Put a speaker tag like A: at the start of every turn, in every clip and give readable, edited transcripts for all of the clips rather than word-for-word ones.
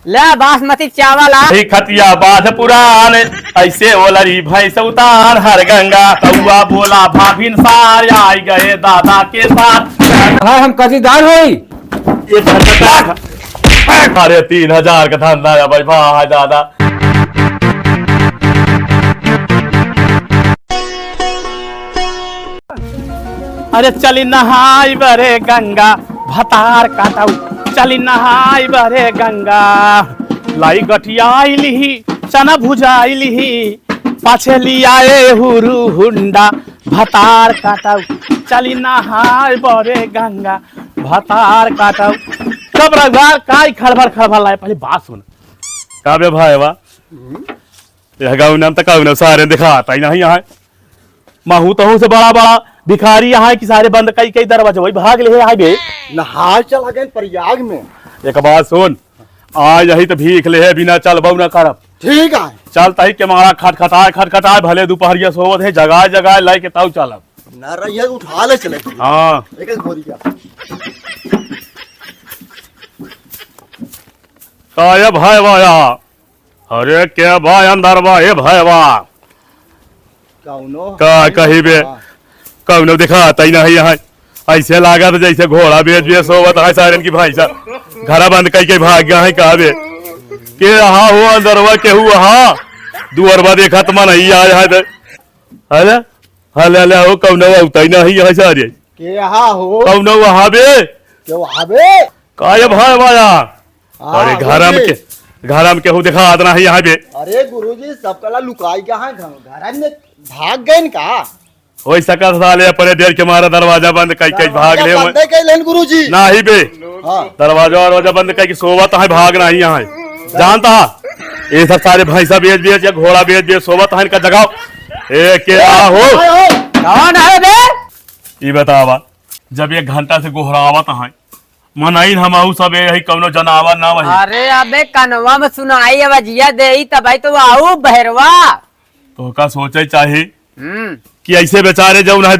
A: ले बासमती चावल आ
B: खतिया बाध पुरान ऐसे ओलरी भैंस उतार हर गंगा कौआ बोला भाभिन सार आई गए दादा के साथ।
C: हाँ हम कदीदार होई।
B: ये अरे 3000 का धंधा है भाई भाई दादा। अरे चली नहाई बरे गंगा भतार काटाऊ चली नहाई बरे गंगा लाई गठियाई लिही चना भुजाई लिही पाछे लियाए हुरु हुंडा भतार काटाऊ चली नहाई बरे गंगा भतार काटाऊ कब रगबार काय खड़बड़ खड़बड़ लाए पहले बात सुन काबे भाई वा यह गाँव नाम तक गाँव सारे दिखाता ही नहीं यहाँ महू तहू से बड़ा बड़ा भिखारी यहाँ की सारे बंद कई कई दरवाजे वही भाग ले है बे
D: नहा चला गए प्रयाग में।
B: एक बात सुन आज यही तो भीख ले है बिना चल बहु न करब
D: ठीक है
B: चलता ही के मारा खटखटाए भले दोपहरिया सोवत है जगह जगह लाई के ताऊ चलब
D: न रही उठा ले चले।
B: हाँ
D: एक बोरी का
B: काय भाई वाया अरे के भाई अंदर बा ए भाई वाह
D: कौनो
B: का कही बे कौनो दिखाता ही नहीं यहाँ ऐसे लागत जैसे घोड़ा बेच बेच सोवत है सारन की भाई साहब घरा बंद कई के भाग गया है कहा बे के हाँ हो अंदरवा के हुआ हाँ दुअरवा देखा तो मन ही आया है अरे हले हो कौनो उतना ही नहीं यहाँ सारे
D: के यहाँ हो
B: कौनो वहाँ बे
D: क्यों आबे
B: काय भाई वाया अरे घर में केहू दिखा आदना है यहाँ पे।
D: अरे गुरुजी सब कला लुकाई क्या है घर में भाग गए का
B: वही सका साले अपने देर के मारा दरवाजा बंद कई कई भाग ले
D: बंदे कैलन गुरुजी
B: ना ही बे
D: हाँ
B: दरवाजा बंद कई सोवत है भागना ही यहाँ जानता ये सब सारे भैंसा बेच बेच या घोड़ा बेच बेच सोवत है इनका जगह ए के हो
A: कौन है बे
B: ये बतावा जब एक घंटा से गोहरावत है मनाइन हम सब यही कौनो जनावर ना वही।
A: अरे अबे कनवा में सुनाई आवाजिया दे तब तो आओ बहरवा
B: तो का सोचे चाहिए कि ऐसे बेचारे जब उन्हें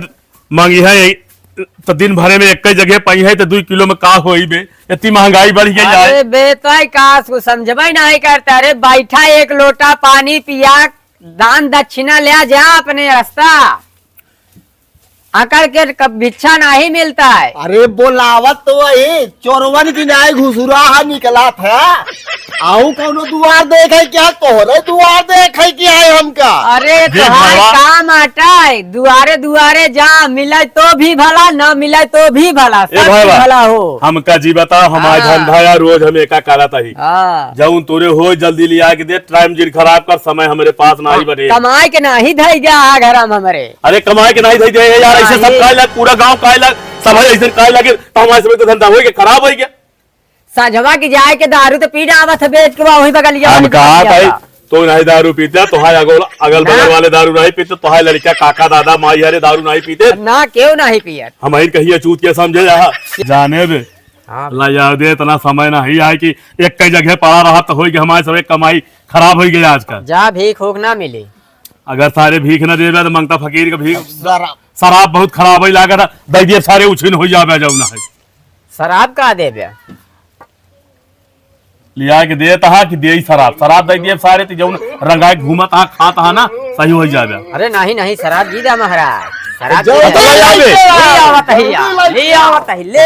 B: मांगी है तो दिन भरे में एक जगह पाई है तो 2 किलो में का होई बे इतनी महंगाई बढ़ गई है।
A: अरे बेटा का समझबे नहीं करता। अरे बैठा एक लोटा पानी पिया दान दक्षिणा ले जा अपने रास्ता आकर के भिक्षा नहीं मिलता है।
D: अरे बोलावत तो वही चोरवन की न्याय घुसुरा निकला था आऊ कौनो दुआर देखे क्या तोहरे दुआर देखे क्या है हमका।
A: अरे तुम्हारे काम आता है दुआरे दुआरे जा मिले तो भी भला न मिले तो भी भला सब भला हो।
B: हमका जी बता हमारे धंधा या रोज हमें का करता ही जाऊं तोरे हो जल्दी लिया के दे टाइम जिन खराब कर समय हमारे पास नहीं बने
A: कमाई के नहीं धई गया घर में हमारे।
B: अरे कमाई के नहीं धई यार ऐसे सब काय लग पूरा गांव काय लग सब ऐसे काय लगे तो हमारे समय तो धंधा हो गया खराब हो गया।
A: साझवा की जाए के दारू तो पी आवत बेच के वही बगलिया
B: हम कहा भाई तो नहीं दारू पीते तो हाय अगल बगल वाले दारू नहीं पीते तो हाय लड़का काका दादा माई हरे दारू नहीं पीते
A: ना क्यों नहीं पिए
B: हम कहिए चूत के समझे जाने दे ला दे इतना समय नहीं है कि एक कई जगह पड़ा रहा तो होगी हमारे सब कमाई खराब हो गई आजकल।
A: जा भीख होक ना मिले
B: अगर सारे भीख न दे तो मंगता फकीर का भीख शराब बहुत खराब ही लागत दैदिए सारे उछिन हो जावे जब ना है
A: शराब का देवे
B: लिया के देता कि दे शराब दे दिए सारे तो जब रंगाए घूमत खाता ना सही हो जावे।
A: अरे नहीं नहीं शराब जी दा महाराज शराब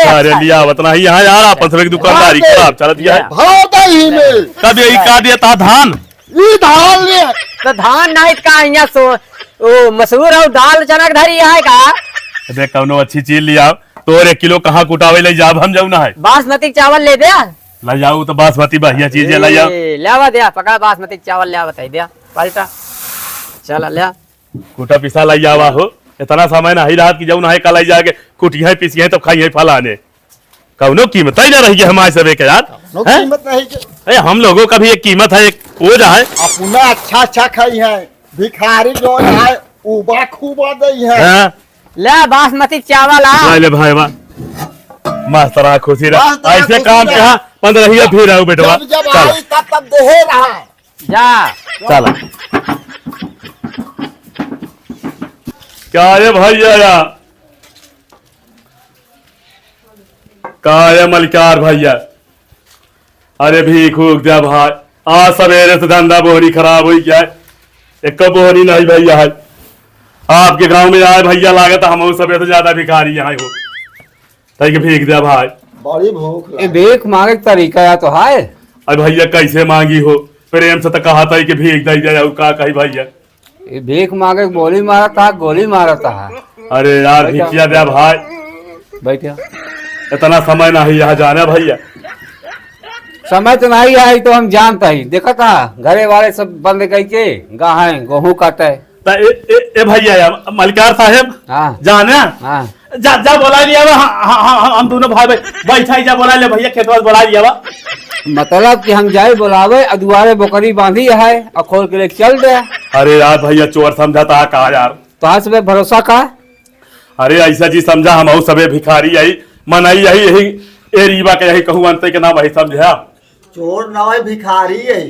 B: अरे लिया वतना ही यहाँ यार आपस में दुकानदारी खराब चल दिया है कब यही का दिया था धान
A: तो धान नहीं का यहाँ सो ओ मसूर और दाल चनक धरी है का
B: अरे कौनो अच्छी चीज लिया तो 1 किलो कहाँ कुटावे ले जाब हम जाऊ ना है
A: बासमती चावल ले दे
B: ला जाऊ तो बासमती बढ़िया चीज है ला जाओ
A: लेवा दे पकड़ा बासमती चावल ले बताई दे पलटा चल ले
B: कुटा पिसा लाई जावा हो इतना समय ना ही रात की जाऊ ना है कल जाके कुटिया पीसी है तो खाई है फलाने कौनो कीमत ही ना रही है हमारे सब के यार
D: कीमत नहीं
B: अरे हम लोगों का भी एक कीमत है एक वो जा है
D: अपना अच्छा खाई है भिखारी जो है उबा खूबा दई है
A: ले बासमती चावल आ
B: ले भाई वाह मास्टरा खुशी रहा ऐसे काम के हाँ 15 फिर आओ बेटवा
D: तब दे रहा
A: जा
B: चला क्या है भैया क्या है मलकार भैया अरे भीख उग दिया भाई, आज सवेरे से धंधा बोहनी खराब हुई क्या है, एक बोहनी नहीं भैया है। आपके गांव में आए भैया लागत हम सवेरे से ज्यादा भिखारी यहाँ हो, तई भीख दिया भाई।
D: बड़ी भूख
C: ये भीख मांगे का तरीका या तो है।
B: अरे भैया कैसे मांगी हो, प्रेम से तो कहा था कि भीख दे दिया का कही भैया।
C: ये भीख मांगे गोली मारा था, गोली मारा था।
B: अरे यार भिखिया दिया भाई,
C: बैठिया,
B: इतना समय नहीं यहाँ जाना भैया।
C: समय तो नहीं आई तो हम जानता ही, देखा था घरे वाले सब बंद गई के गाय गेहूं काटे।
B: ए भैया यार मलिकार साहब
C: हाँ
B: जाना
C: हाँ
B: जा जा बोला लिया हम दोनों भाई बैठा ही जा बोला ले भैया खेत बोला लिया।
C: मतलब कि हम जाए बुलावे अदुआरे बकरी बांधी है और खोल के लेके चल दे।
B: अरे यार भैया चोर समझा था कहा यार,
C: तो आज सुबह भरोसा का।
B: अरे ऐसा जी समझा हम सबे भिखारी यही मनाई यही यही ए रीवा के यही कहूँ अंत के नाम वही समझा।
D: चोर ना है भिखारी यही।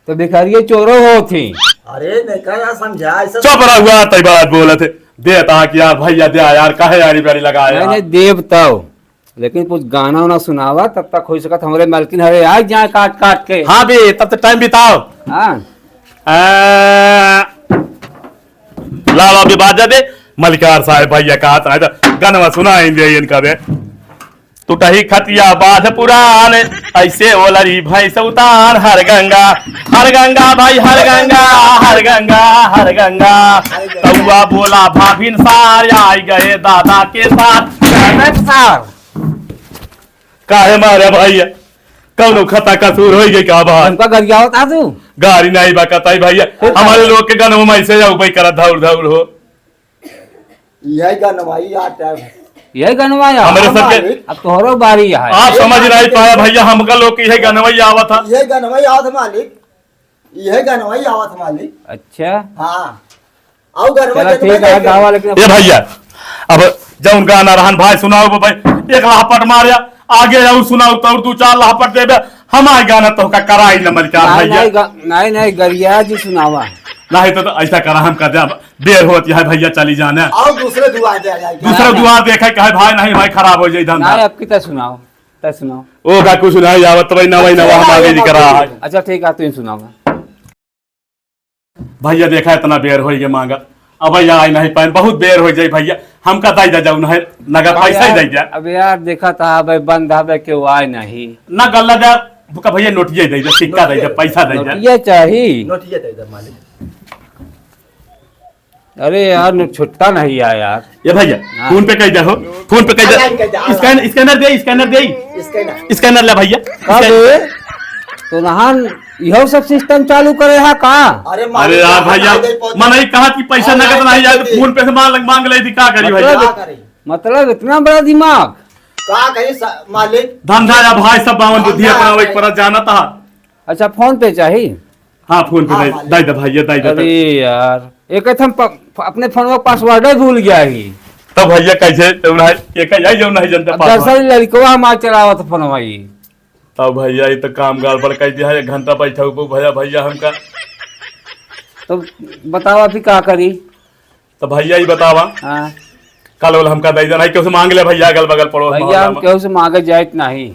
C: तो भिखारी चोरो हो थी।
D: अरे नहीं क्या समझा ऐसा।
B: चुप रहा हुआ तई बात बोले थे देता कि यार भैया दे यार काहे यारी प्यारी लगाया।
C: नहीं देव तब लेकिन कुछ गाना वाना सुनावा तब तक हो सकता हमारे मालकिन हरे आज जाए काट काट के।
B: हाँ भी तब तक टाइम बिताओ।
C: हाँ
B: लाला भी बाजा दे मलिकार साहब भैया कहा था गाना सुनाएंगे इनका बे। टूटही खतिया बाध पुराण ऐसे ओलरी भैंस उतार हर गंगा भाई हर गंगा हर गंगा हर गंगा। कौआ बोला भाभिन सार आई गए दादा के साथ। काहे मारे भैया कौनो खता कसूर हो गई का बात।
C: उनका गरिया होता तू
B: गाड़ी नहीं बकताई भैया हमारे लोग के गनों में ऐसे जाओ भाई करा धौड़ धौड़ हो।
D: यही गनवाई आता है।
C: यही गनवाया
B: हमारे सबके
C: अब तोहरो बारी है।
B: आप समझ नहीं पाया भैया हमका लोग की यही गनवई आवा था।
D: यही गनवाई आवत मालिक, यही गनवाई आवत मालिक।
C: अच्छा
D: हाँ आओ
C: चलो
D: गनवाई
C: ठीक है गावा लेकिन
B: ये भैया अब जब गाना रहन भाई सुनाओ भाई एक लापट मारिया आगे जाऊ सुनाओ तो दू चार लापट देबे हमारे गाना तो का कराई न मलिकार भैया।
C: नहीं गरिया जी सुनावा।
B: नहीं तो ऐसा करा हम कर देर होती है भैया चली जाने।
D: आओ दूसरे दुआर दे जाए।
B: दूसरा द्वार देखे कहे भाई नहीं भाई खराब हो जाए धंधा।
C: नहीं आपकी तो सुनाओ तो सुनाओ।
B: ओ का कुछ नहीं आवत वही ना हम आगे नहीं करा है।
C: अच्छा ठीक है तुम सुनाओ।
B: भैया देखा इतना बेर हो गया मांगा अब भैया आई नहीं पाए बहुत बेर हो जाए भैया हमका दाई जा जाऊ नहीं नगर पैसा ही दे जा।
C: अब यार देखा था भाई बंद हवे के आए नहीं
B: ना गल्ला जा बुका भैया नोटिया दे जा सिक्का दे जा पैसा दे जा।
C: ये चाहिए
D: नोटिया दे दे मालिक।
C: अरे यार छुट्टा नहीं आया यार।
B: ये भैया फोन पे कह जाओ फोन पे कह जा स्कैनर दे स्कैनर ले भैया।
C: कब तो नहान यह सब सिस्टम चालू करे है का।
B: अरे यार भैया मन कहा कि पैसा नगद नहीं जाए तो फोन पे से मांग ले थी क्या करी भैया।
C: मतलब इतना बड़ा दिमाग
D: का कही मालिक।
B: धंधा या भाई सब बावन बुद्धि अपना एक पर जाना था।
C: अच्छा फोन पे चाहिए।
B: हाँ फोन पे दे दे भैया दे दे।
C: अरे यार एक हम अपने फोन में पासवर्ड ही भूल गया ही।
B: तो भैया कैसे एक जो नहीं जनता
C: दरअसल लड़कवा हमार चलावा था फोन वही।
B: तब भैया ये तो काम गड़बड़ कर दिया है 1 घंटा बैठा भैया भैया हमका।
C: तो बतावा फिर क्या करी।
B: तो भैया ही बतावा
C: हाँ
B: कल वाला हमका दे देना क्यों से मांग ले भैया अगल बगल पड़ोस
C: भैया हम केहू से मांगे जाए नहीं।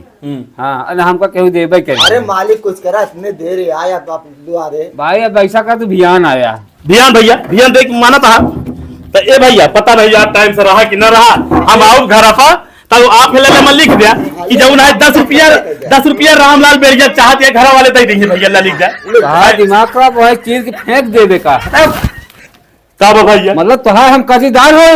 C: हाँ अरे हमका केहू देबे के।
D: अरे मालिक कुछ करा इतने देर आया तो आप दुआरे
C: भाई अब ऐसा का तो भियान आया।
B: ध्यान भैया ध्यान देख माना था तो ए भैया पता नहीं यार टाइम से रहा कि न रहा हम आओ घर अपा तब आप में लिख दिया कि जब ना 10 रुपया रामलाल बेरिया चाहते घर वाले दे देंगे भैया लिख जाए।
C: दिमाग खराब है चीज फेंक देवे का
B: तब भैया
C: मतलब तो है हम कर्जदार हो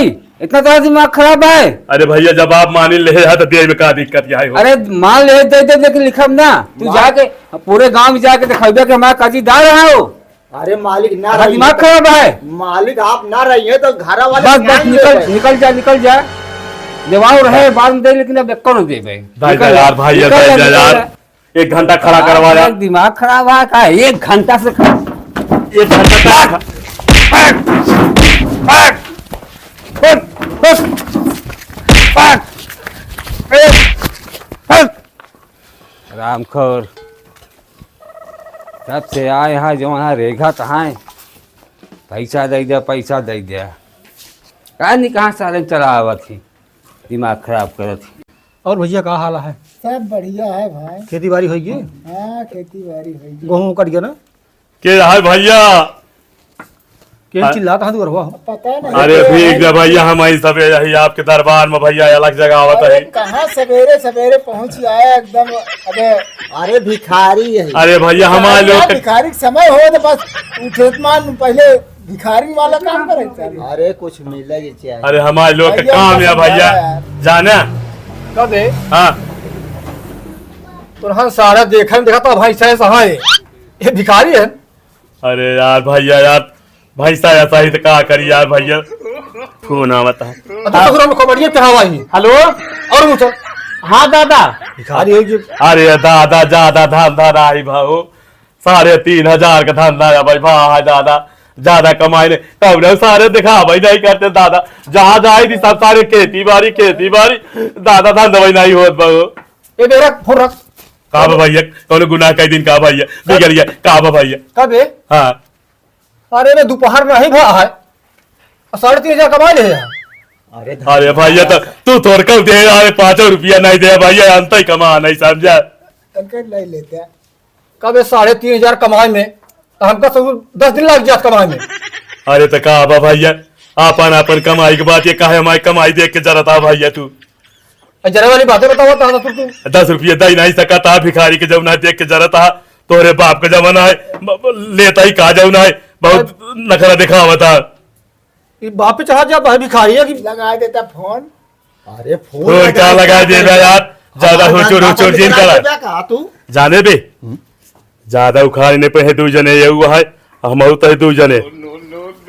C: इतना तो दिमाग खराब है।
B: अरे भैया जब आप मान ले तो देर में का दिक्कत है।
C: अरे मान ले दे दे लेकिन लिखब ना तू जाके पूरे गांव में जाके दिखाइबे कि हमारा कर्जदार है हो।
D: अरे मालिक ना
C: हमारा दिमाग खराब है।
D: मालिक आप ना रहिए तो घर वाले
C: बस बस निकल जा देवाओ रहे बाद में दे लेकिन अब कौन देवे
B: यार भैया यार 1 घंटा खड़ा करवा यार।
C: दिमाग खराब है का 1 घंटा से
B: 1 घंटा
C: रामखोर तब से आए यहाँ जो वहाँ रेखा कहाँ पैसा दे दिया कहा नहीं कहाँ सारे चला आवा थी दिमाग खराब कर थी।
E: और भैया का हाल है। सब बढ़िया है भाई।
F: खेती बाड़ी होगी?
E: हाँ खेती बाड़ी होगी।
F: गेहूं कट गया ना?
B: के है भैया?
F: केन चिल्लाता है तू रवा?
E: पता नहीं।
B: अरे ठीक है भैया, हम आई सब यही आपके दरबार में भैया अलग जगह आवत
E: अरे
B: है।
E: कहाँ सवेरे सवेरे पहुँच आया एकदम। अबे
D: अरे भिखारी है।
B: अरे भैया हमारे लोग
E: भिखारी के समय हो तो बस उठेतमान पहले भिखारी वाला काम करे।
D: अरे कुछ मिलेगी चाहिए।
B: अरे हमारे लोग के
E: भैया
B: काम है भैया
E: यार।
B: जाने।
F: कब है?
B: हाँ
F: तुरहन सारा देखा देखा तो भाई साहब सहा है, ये भिखारी है।
B: अरे यार भैया यार, भाई साहब ऐसा ही तो क्या करी यार भैया। फोन आवता है।
F: तो खबरिए चढ़ावा ही।
B: हेलो।
F: और मुझे
B: हाँ दादा।
F: भिखारी है जो।
B: अरे दादा ज्यादा धंधा नहीं भाऊ, 3,500 का धंधा है भाई। भाई दादा ज्यादा कमाई नहीं, तब लोग सारे दिखा भाई नहीं करते दादा। जहाँ जाए थी सब सारे खेती बाड़ी दादा धंधा भाई नहीं होत भाऊ।
F: ये मेरा फोन रख।
B: का भैया कौन गुनाह कई दिन का भैया बिगड़ गया का भैया।
F: कब है?
B: हाँ
F: अरे मैं दोपहर में ही भा है 3,500 कमा ले।
B: अरे भैया तो तू थोड़ कर दे, अरे 5 रुपया नहीं दे भैया, अंत ही कमा नहीं समझा।
E: ले लेते हैं।
F: कब 3,500 कमाए में तो हमका सब 10 दिन लग जात कमाए में।
B: अरे तो का भैया अपन कमाई के बात ये काहे हमारी कमाई देख के जरा था भैया तू
F: जरा वाली बातें बताओ तू
B: 10 रुपया दे नहीं सका था भिखारी के जब ना देख के जरा था। तोरे बाप का जमाना है लेता ही कहा जाऊ ना है, बहुत नखरा दिखावा था।
F: ये बाप पे चढ़ा जा भाई भिखारी है कि
E: लगा देता फोन।
D: अरे
B: फोन क्या लगा दे यार, ज्यादा होचो जिन करा
D: कहा तू
B: जाने बे। ज्यादा उखाड़ने पे है 2 जने ये हुआ है, हम तो है 2 जने।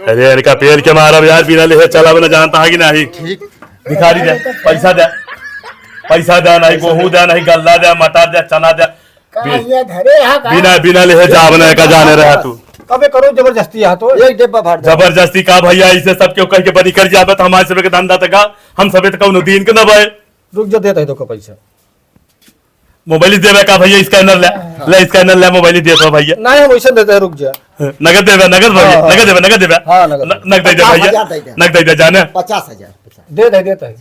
B: अरे इनका पेड़ के मारा यार, बिना ले चला बना जानता है कि नहीं। भिखारी दे पैसा दे नहीं, गेहूं दे नहीं, गल्ला दे, मटर दे, चना दे,
E: ये धरे यहाँ का
B: बिना ले जा बना का जाने रहा तू।
F: कब करो जबरदस्ती यहाँ तो
D: एक डिब्बा भर दे।
B: जबरदस्ती का भैया इसे सब क्यों कह के बनी कर जाबे तो हमारे सब के धंधा तका हम सबे तो कौनो दिन के न भाई।
F: रुक जा देता है तो का पैसा
B: मोबाइल देवे का भैया, स्कैनर ले स्कैनर ले, मोबाइल दे दो भैया।
F: नहीं हम वैसे देते हैं। रुक जा
B: नगद देवे भैया, नगद देवे
F: हाँ, नगद।
B: नगद दे भैया,
D: 50,000 दे दे।
B: नगद दे जाने।
D: 50,000
F: देता है।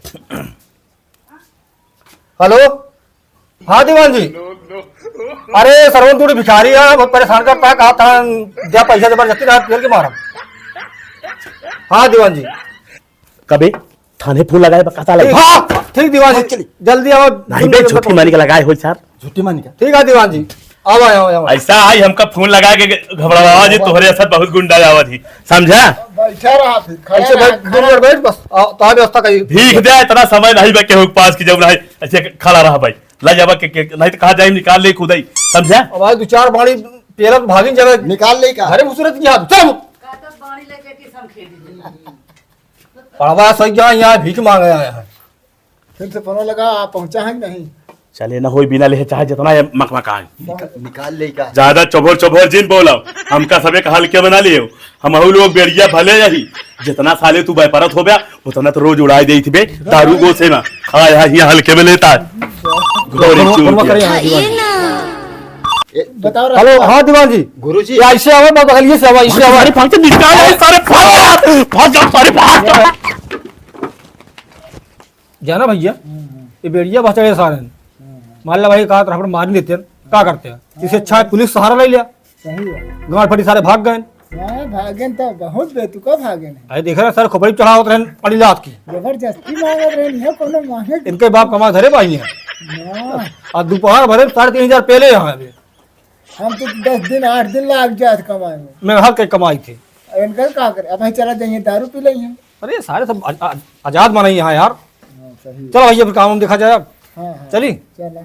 F: हेलो हाँ दीवान जी। अरे सरवन तू भिखारी है, बहुत परेशान करता है। कहा था दिया पैसा जबरदस्ती रहा पेड़ के मारा। हाँ दीवान जी।
B: कभी थाने फूल लगाए पता लगे।
F: हाँ ठीक दीवान जी जल्दी आओ।
B: नहीं बे झूठी मानी के लगाए हो सर।
D: झूठी मान का
F: ठीक है दीवान जी आओ।
B: ऐसा आई हमका फोन लगा के घबरावा जी, तोहरे साथ बहुत गुंडा आवत ही समझा।
E: बैठा रहा फिर खड़ा
F: ऐसे बैठ 2 मिनट बैठ बस तो व्यवस्था करिए।
B: भीख दे, इतना समय नहीं बे के पास की जब नहीं ऐसे खड़ा रहा भाई ला जाबा के नहीं तो कहा जाए निकाल ले खुद ही समझा।
F: अब आज 2-4 बाड़ी पेला तो भागी जगह
D: निकाल ले का।
F: अरे मुसरत की हाथ चल पड़वा सही जा यहाँ भीख मांग आया है।
E: फिर से फोन लगा आप पहुंचा है नहीं।
B: चले ना होई बिना ले चाहे जितना ये मकमका
D: निकाल ले का।
B: ज्यादा चोभर जिन बोला हमका सबे का हल्के बना लियो। हम लोग बेड़िया भले यही जितना साले तू बेपरत हो गया उतना तो रोज उड़ाई देती बे दारू गोसे में खाया यहाँ हल्के में लेता है।
E: बताओ
F: हेलो हाँ दीवान जी।
D: गुरुजी
F: ऐसे आओ मैं बगलिए से आओ ऐसे आओ।
B: सारे फांक निकाल सारे
F: जाना भैया ये बेड़िया बचा सारे मान ला भाई कहा तो हम मार लेते हैं क्या करते हैं। इससे अच्छा है पुलिस सहारा ले लिया।
E: सही है।
F: गांव फटी सारे भाग गए।
E: हाँ भागन तो बहुत बेतुका भागन है।
F: अरे देख रहे सर खोपड़ी चढ़ा होते हैं पड़ी रात की।
E: जबरदस्ती मांगे रहे नहीं कोनो मांगे।
F: इनके बाप कमा धरे पाई है
E: हाँ,
F: और दोपहर भरे 3,500 पहले यहाँ अभी
E: हम तो 10 दिन 8 दिन लग जात कमाए में।
F: मैं हर के कमाई थी।
E: इनका क्या करे अब हम चला जाएंगे दारू पी लेंगे।
F: अरे सारे सब आजाद माना यहाँ यार।
E: हाँ सही।
F: चलो भैया फिर काम दिखा जाए।
E: हाँ हाँ
F: चली
E: चला।